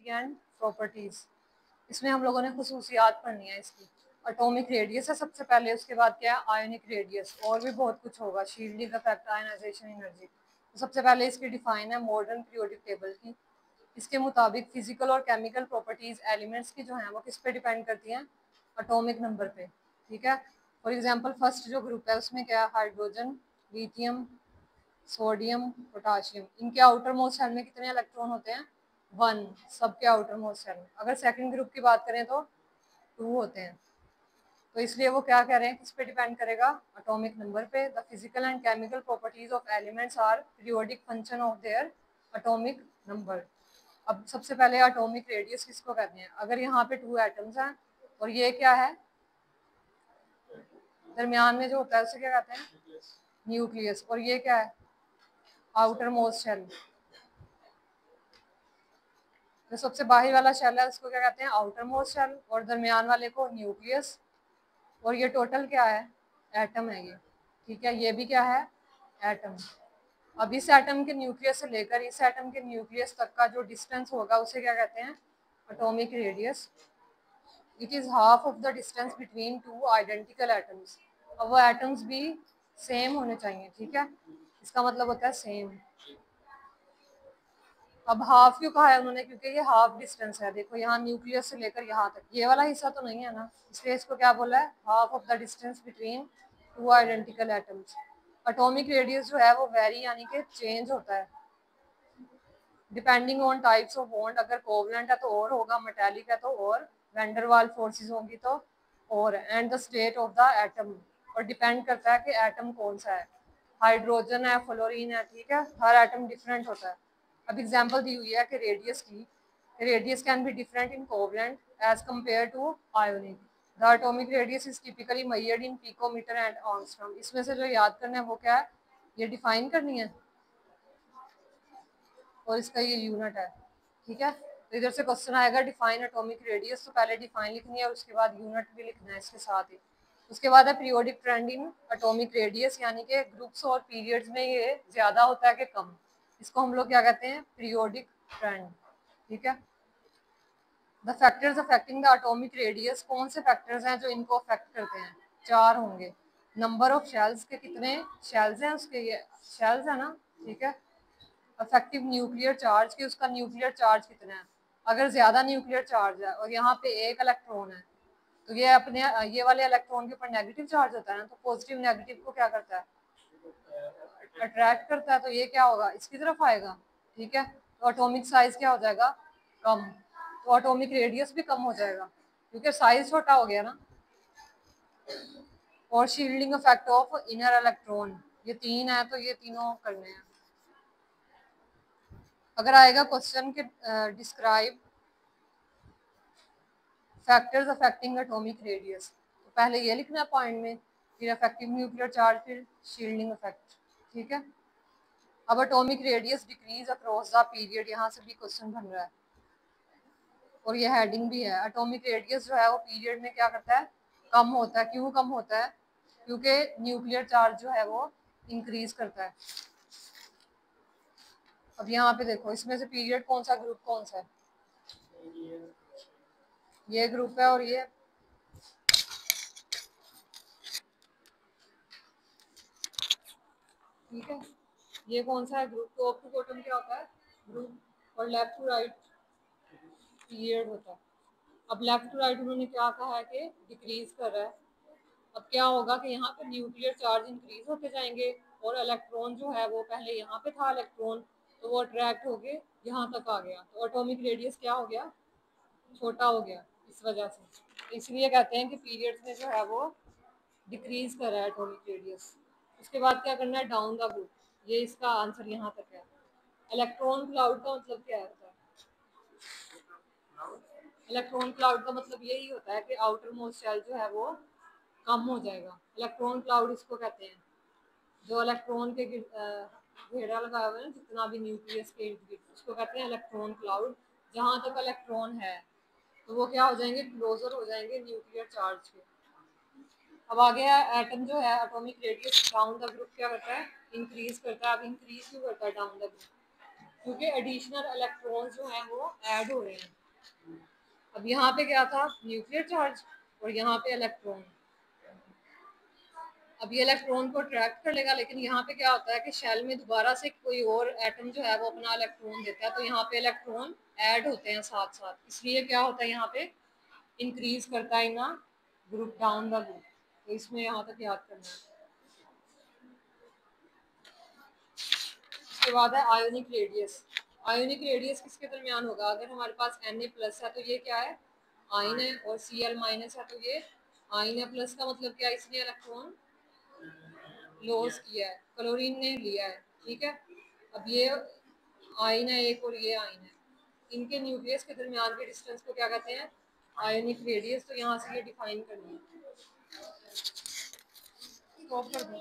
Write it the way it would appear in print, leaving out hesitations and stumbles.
And properties. इसमें हम लोगों ने खुसूसियात पढ़नी है इसकी। एटॉमिक रेडियस है सबसे पहले, उसके बाद क्या है आयोनिक रेडियस, और भी बहुत कुछ होगा, शील्डिंग इफेक्ट, आयनाइजेशन एनर्जी। तो सबसे पहले इसकी डिफाइन है मॉडर्न पीरियोडिक टेबल की। इसके मुताबिक फिजिकल और केमिकल प्रॉपर्टीज एलिमेंट्स की जो है वो किस पे डिपेंड करती हैं, एटॉमिक नंबर पे। ठीक है, फॉर एग्जांपल फर्स्ट जो ग्रुप है उसमें क्या है, हाइड्रोजन, लिथियम, सोडियम, पोटाशियम। इनके आउटर मोस्ट शेल में कितने इलेक्ट्रॉन होते हैं, 1, सबके आउटर मोस्ट शेल में। अगर सेकंड ग्रुप की बात करें तो 2 होते हैं। तो इसलिए वो क्या कह रहे हैं, किस पे डिपेंड करेगा, एटॉमिक नंबर पे। The physical and chemical properties of elements are periodic function of their atomic number. अब सबसे पहले एटॉमिक रेडियस किसको कहते हैं, अगर यहाँ पे 2 एटम्स हैं और ये क्या है दरमियान में जो होता है उसे क्या कहते हैं, न्यूक्लियस, और ये क्या है, आउटर मोस्ट शेल। जो सबसे बाहरी वाला शेल है उसको क्या कहते हैं, आउटर मोस्ट शेल, और दरमियान वाले को न्यूक्लियस। और ये टोटल क्या है, एटम है ये। ठीक है, ये भी क्या है, एटम। अब इस एटम के न्यूक्लियस से लेकर इस एटम के न्यूक्लियस तक का जो डिस्टेंस होगा उसे क्या कहते हैं, atomic radius. It is half of the distance between 2 identical atoms. अब वो एटम्स भी सेम होने चाहिए। ठीक है, इसका मतलब होता है सेम। अब हाफ क्यों कहा है उन्होंने, क्योंकि ये हाफ डिस्टेंस है। देखो यहाँ न्यूक्लियस से लेकर यहाँ तक ये वाला हिस्सा तो नहीं है ना, इसलिए इसको क्या बोला है, half of the distance between 2 identical atoms. Atomic radius जो है वो वेरी यानी कि चेंज होता है depending on types of bond. अगर कोवलेंट है तो और होगा, मेटालिक है तो और, वैंडरवाल फोर्सेस होंगी तो और, and the state of the atom. और डिपेंड करता है कि एटम कौन सा है, हाइड्रोजन है, फ्लोरीन है। ठीक है, हर एटम डिफरेंट होता है। अब एग्जांपल दी हुई है कि रेडियस की, radius can be different in covalent as compare to ionic. The atomic radius is typically measured in picometer and angstrom. इसमें से जो याद करना है वो क्या है, ये डिफाइन करनी है और इसका ये यूनिट है। ठीक है, तो इधर से क्वेश्चन आएगा डिफाइन एटॉमिक रेडियस, तो पहले डिफाइन लिखनी है और उसके बाद यूनिट भी लिखना है इसके साथ ही। उसके बाद है periodic trend in atomic radius, यानी कि ग्रुप्स और पीरियड्स में ये ज्यादा होता है कि कम। इसको हम लोग क्या कहते हैं, पीरियोडिक ट्रेंड। ठीक है, the factors affecting the atomic radius, कौन से फैक्टर्स हैं जो इनको अफेक्ट करते हैं, 4 होंगे। नंबर ऑफ शेल्स के कितने शेल्स हैं उसके, ये शेल्स है ना। ठीक है, इफेक्टिव न्यूक्लियर चार्ज की, उसका न्यूक्लियर चार्ज कितना है। अगर ज्यादा न्यूक्लियर चार्ज है और यहाँ पे 1 इलेक्ट्रॉन है तो ये अपने ये वाले इलेक्ट्रॉन के ऊपर नेगेटिव चार्ज होता है ना, तो पॉजिटिव नेगेटिव को क्या करता है, अट्रैक्ट करता है। तो ये क्या होगा, इसकी तरफ आएगा। ठीक है, तो एटॉमिक साइज क्या हो जाएगा, कम। तो एटॉमिक रेडियस भी कम हो जाएगा क्योंकि साइज छोटा हो गया ना। और shielding effect of inner electron, ये 3 है तो ये तीनों करने हैं। अगर आएगा क्वेश्चन के describe factors affecting atomic radius, तो पहले ये लिखना है पॉइंट में, फिर इफेक्टिव न्यूक्लियर चार्ज, फिर शील्डिंग इफेक्ट। ठीक है, अब atomic radius decrease across the period, यहाँ से भी क्वेश्चन बन रहा है और ये हेडिंग भी है। एटॉमिक रेडियस जो है वो पीरियड में क्या करता है, कम होता है। क्यों कम होता है, क्योंकि न्यूक्लियर चार्ज जो है वो इंक्रीज करता है। अब यहाँ पे देखो इसमें से पीरियड कौन सा, ग्रुप कौन सा है, ये ग्रुप है और ये ठीक है, ये कौन सा है ग्रुप, टॉप टू बॉटम क्या होता है ग्रुप, और लेफ्ट टू राइट पीरियड होता है। अब लेफ्ट टू राइट उन्होंने क्या कहा है कि डिक्रीज कर रहा है। अब क्या होगा कि यहाँ पे न्यूक्लियर चार्ज इंक्रीज होते जाएंगे और इलेक्ट्रॉन जो है वो पहले यहाँ पे था इलेक्ट्रॉन, तो वो अट्रैक्ट होके यहाँ तक आ गया, तो एटॉमिक रेडियस क्या हो गया, छोटा हो गया इस वजह से। इसलिए कहते हैं कि पीरियड्स में जो है वो डिक्रीज कर रहा है एटॉमिक रेडियस। उसके बाद क्या करना है, डाउन द ग्रुप, ये इसका आंसर यहाँ तक है। इलेक्ट्रॉन क्लाउड का मतलब क्या होता है, इलेक्ट्रॉन क्लाउड का मतलब यही होता है कि आउटर मोस्ट शेल जो है वो कम हो जाएगा। इलेक्ट्रॉन क्लाउड इसको कहते हैं, जो इलेक्ट्रॉन के घेरा लगाया हुआ है ना जितना भी न्यूक्लियस के इर्द गिर्द, उसको कहते हैं इलेक्ट्रॉन क्लाउड। जहाँ तक इलेक्ट्रॉन है तो वो क्या हो जाएंगे, क्लोजर हो जाएंगे न्यूक्लियर चार्ज के। अब आगे एटम जो है atomic radius down the group क्या करता है, इंक्रीज करता है। अब इंक्रीज क्यों करता है डाउन द ग्रुप, क्योंकि एडिशनल इलेक्ट्रॉन्स जो हैं वो ऐड हो रहे हैं। अब यहाँ पे क्या था, न्यूक्लियर चार्ज, और यहाँ पे इलेक्ट्रॉन। अब ये इलेक्ट्रॉन को अट्रैक्ट कर लेगा, लेकिन यहाँ पे क्या होता है कि शेल में दोबारा से कोई और एटम जो है वो अपना इलेक्ट्रॉन देता है, तो यहाँ पे इलेक्ट्रॉन ऐड होते हैं साथ साथ, इसलिए क्या होता है यहाँ पे इंक्रीज करता है ना ग्रुप डाउन द ग्रुप। तो इसमें यहाँ तक याद करना है। उसके बाद है आयोनिक रेडियस। आयोनिक रेडियस किसके दरमियान होगा, अगर हमारे पास Na+ है तो ये क्या है, आयन है, और Cl- है तो ये आयन है। प्लस का मतलब क्या है, इसने इलेक्ट्रॉन लॉस किया है, क्लोरीन ने लिया है, ठीक है। अब ये आयन है एक और ये आयन है, इनके न्यूक्लियस के दरमियान के डिस्टेंस को क्या कहते हैं, आयोनिक रेडियस। तो यहाँ से ये डिफाइन करनी है। स्टॉप कर दो।